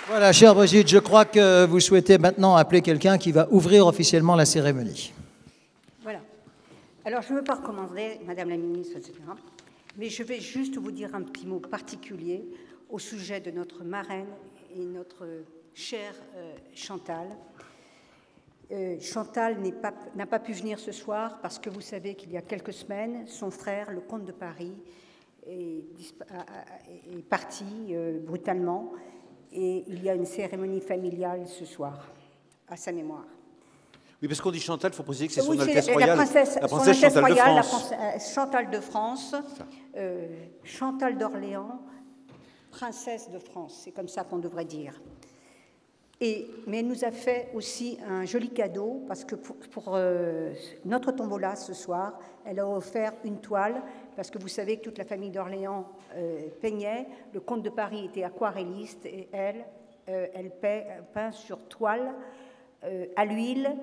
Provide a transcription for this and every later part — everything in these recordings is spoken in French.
Voilà, chère Brigitte, je crois que vous souhaitez maintenant appeler quelqu'un qui va ouvrir officiellement la cérémonie. Voilà. Alors, je ne veux pas recommander, Madame la Ministre, etc., mais je vais juste vous dire un petit mot particulier au sujet de notre marraine et notre chère Chantal. Chantal n'a pas pu venir ce soir parce que vous savez qu'il y a quelques semaines, son frère, le comte de Paris, est parti brutalement. Et il y a une cérémonie familiale ce soir, à sa mémoire. Oui, parce qu'on dit Chantal, il faut préciser que c'est oui, son Altesse royale, la princesse Chantal royale, de France. Chantal de France, Chantal d'Orléans, princesse de France, c'est comme ça qu'on devrait dire. Mais elle nous a fait aussi un joli cadeau, parce que pour notre tombola ce soir, elle a offert une toile, parce que vous savez que toute la famille d'Orléans peignait, le comte de Paris était aquarelliste, et elle peint sur toile, à l'huile,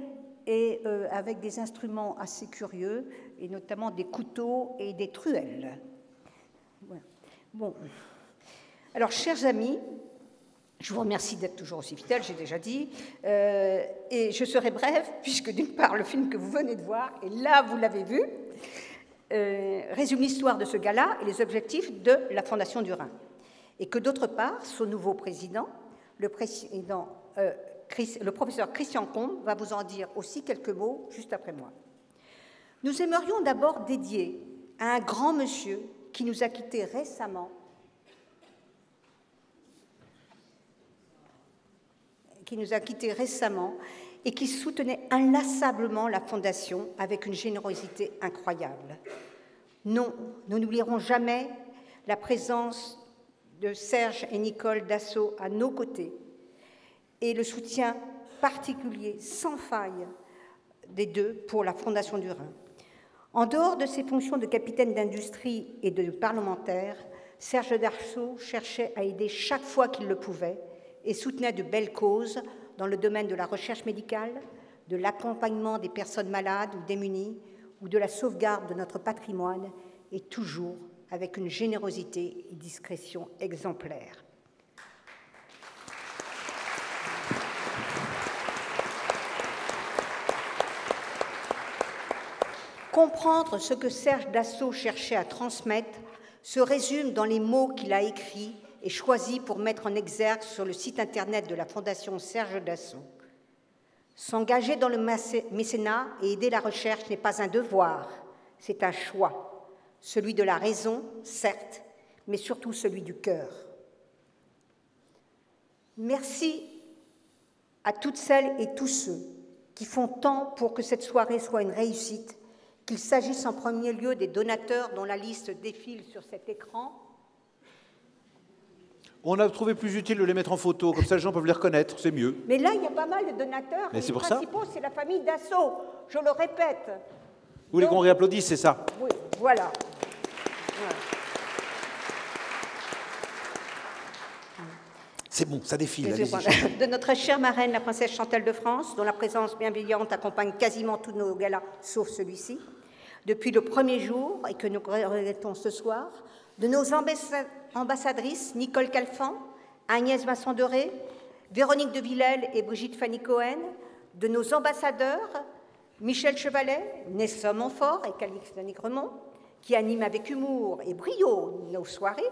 et avec des instruments assez curieux, et notamment des couteaux et des truelles. Voilà. Bon. Alors, chers amis, je vous remercie d'être toujours aussi fidèles, j'ai déjà dit, et je serai brève, puisque d'une part, le film que vous venez de voir, et là, vous l'avez vu, résume l'histoire de ce gala et les objectifs de la Fondation du Rhin. Et que d'autre part, son nouveau président, le professeur Christian Combes, va vous en dire aussi quelques mots juste après moi. Nous aimerions d'abord dédier à un grand monsieur qui nous a quittés récemment, et qui soutenait inlassablement la Fondation avec une générosité incroyable. Non, nous n'oublierons jamais la présence de Serge et Nicole Dassault à nos côtés et le soutien particulier, sans faille, des deux pour la Fondation du Rhin. En dehors de ses fonctions de capitaine d'industrie et de parlementaire, Serge Dassault cherchait à aider chaque fois qu'il le pouvait et soutenait de belles causes dans le domaine de la recherche médicale, de l'accompagnement des personnes malades ou démunies, ou de la sauvegarde de notre patrimoine, et toujours avec une générosité et discrétion exemplaires. Comprendre ce que Serge Dassault cherchait à transmettre se résume dans les mots qu'il a écrits et choisis pour mettre en exergue sur le site internet de la Fondation Serge Dassault. S'engager dans le mécénat et aider la recherche n'est pas un devoir, c'est un choix, celui de la raison, certes, mais surtout celui du cœur. Merci à toutes celles et tous ceux qui font tant pour que cette soirée soit une réussite, qu'il s'agisse en premier lieu des donateurs dont la liste défile sur cet écran. On a trouvé plus utile de les mettre en photo, comme ça les gens peuvent les reconnaître, c'est mieux. Mais là, il y a pas mal de donateurs. Mais c'est pour ça. Les principaux, c'est la famille Dassault, je le répète. Vous voulez qu'on réapplaudisse, c'est ça? Oui, voilà. C'est bon, ça défile. De notre chère marraine, la princesse Chantal de France, dont la présence bienveillante accompagne quasiment tous nos galas, sauf celui-ci, depuis le premier jour, et que nous regrettons ce soir, de nos ambassadrices Nicole Calfan, Agnès Masson-Doré, Véronique de Villèle et Brigitte Fanny Cohen, de nos ambassadeurs Michel Chevalet, Nessa Montfort et Calixte Nigremont, qui animent avec humour et brio nos soirées.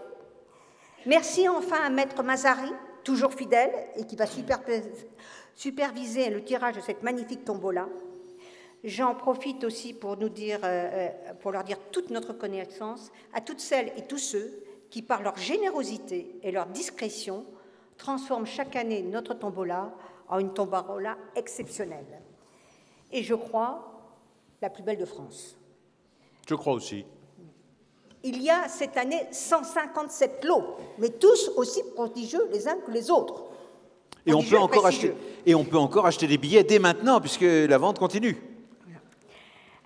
Merci enfin à Maître Mazari, toujours fidèle et qui va superviser le tirage de cette magnifique tombola. J'en profite aussi pour leur dire toute notre reconnaissance à toutes celles et tous ceux qui, par leur générosité et leur discrétion, transforment chaque année notre tombola en une tombola exceptionnelle. Et je crois, la plus belle de France. Je crois aussi. Il y a cette année 157 lots, mais tous aussi prodigieux les uns que les autres. Et on peut encore acheter des billets dès maintenant, puisque la vente continue.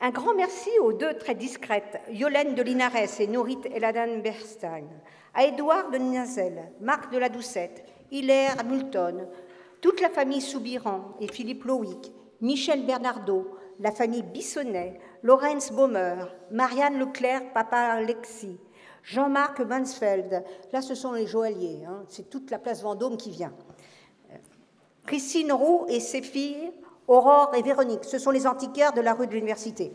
Un grand merci aux deux très discrètes, Yolène de Linares et Nourit Eladan Bernstein, à Édouard de Nazel, Marc de la Doucette, Hilaire Multon, toute la famille Soubiran et Philippe Loïc, Michel Bernardo, la famille Bissonnet, Laurence Baumer, Marianne Leclerc, papa Alexis, Jean-Marc Mansfeld, là ce sont les joailliers, hein, c'est toute la place Vendôme qui vient, Christine Roux et ses filles, Aurore et Véronique, ce sont les antiquaires de la rue de l'Université.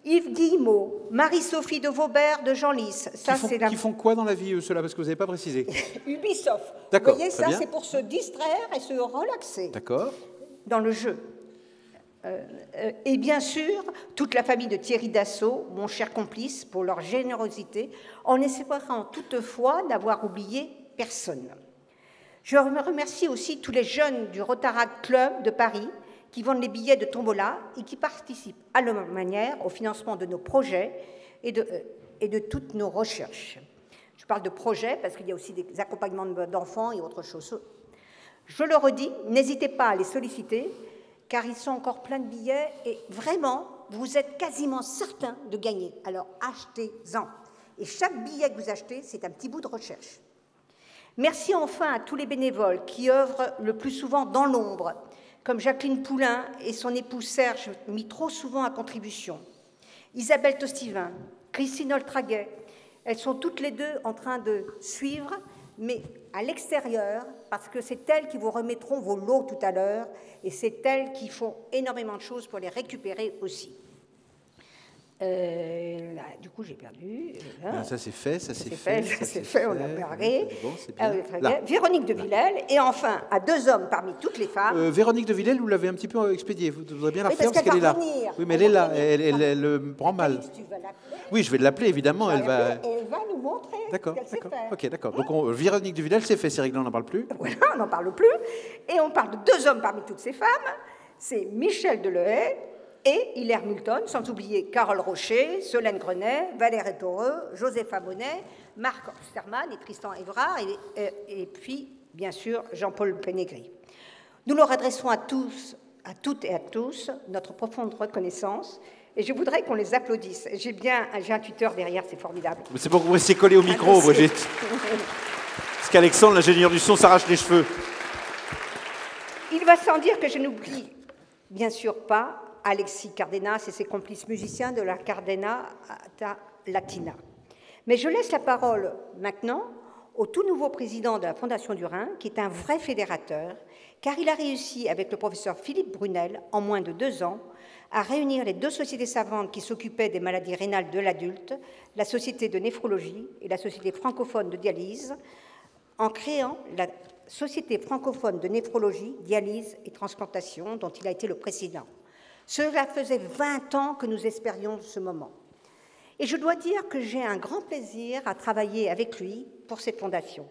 Yves Guillemot, Marie-Sophie de Vaubert de Genlis. Qui font quoi dans la vie, eux, ceux-là? Parce que vous n'avez pas précisé. Ubisoft. D'accord. Vous voyez, ça, c'est pour se distraire et se relaxer. D'accord. Dans le jeu. Et bien sûr, toute la famille de Thierry Dassault, mon cher complice, pour leur générosité, en espérant toutefois n'avoir oublié personne. Je remercie aussi tous les jeunes du Rotaract Club de Paris qui vendent les billets de tombola et qui participent à leur manière au financement de nos projets et de toutes nos recherches. Je parle de projets parce qu'il y a aussi des accompagnements d'enfants et autre chose. Je le redis, n'hésitez pas à les solliciter car ils sont encore pleins de billets et vraiment, vous êtes quasiment certain de gagner. Alors achetez-en. Et chaque billet que vous achetez, c'est un petit bout de recherche. Merci enfin à tous les bénévoles qui œuvrent le plus souvent dans l'ombre, comme Jacqueline Poulain et son époux Serge, mis trop souvent à contribution. Isabelle Tostivin, Christine Oltraguet, elles sont toutes les deux en train de suivre, mais à l'extérieur, parce que c'est elles qui vous remettront vos lots tout à l'heure, et c'est elles qui font énormément de choses pour les récupérer aussi. Là, du coup, j'ai perdu. Là. Ça, c'est fait, ça, c'est fait, on l'a parlé. Bon, c'est bien. Véronique de Villèle, et enfin, à 2 hommes parmi toutes les femmes. Véronique de Villèle, vous l'avez un petit peu expédiée. Vous devrez bien la refaire parce qu'elle est là. Venir. Oui, mais elle est là, elle prend mal. Tu vas l'appeler. Oui, je vais l'appeler, évidemment. Elle va nous montrer. D'accord, ce qu'elle sait faire. ok, d'accord. Donc, Véronique de Villèle, c'est fait, c'est réglé, on n'en parle plus. Voilà, on n'en parle plus. Et on parle de 2 hommes parmi toutes ces femmes. C'est Michel Delehaye et Hilaire Multon, sans oublier Carole Rocher, Solène Grenet, Valérie Toreux, Josepha Monet, Marc Osterman et Tristan Évrard, et puis, bien sûr, Jean-Paul Pénégris. Nous leur adressons à tous, à toutes et à tous, notre profonde reconnaissance, et je voudrais qu'on les applaudisse. J'ai un tuteur derrière, c'est formidable. C'est pour que vous restiez collé au micro, Brigitte. Parce qu'Alexandre, l'ingénieur du son, s'arrache les cheveux. Il va sans dire que je n'oublie bien sûr pas Alexis Cardenas et ses complices musiciens de la Cardenata Latina. Mais je laisse la parole maintenant au tout nouveau président de la Fondation du Rhin, qui est un vrai fédérateur, car il a réussi, avec le professeur Philippe Brunel, en moins de 2 ans, à réunir les 2 sociétés savantes qui s'occupaient des maladies rénales de l'adulte, la Société de néphrologie et la Société francophone de dialyse, en créant la Société francophone de néphrologie, dialyse et transplantation, dont il a été le président. Cela faisait 20 ans que nous espérions ce moment. Et je dois dire que j'ai un grand plaisir à travailler avec lui pour cette fondation.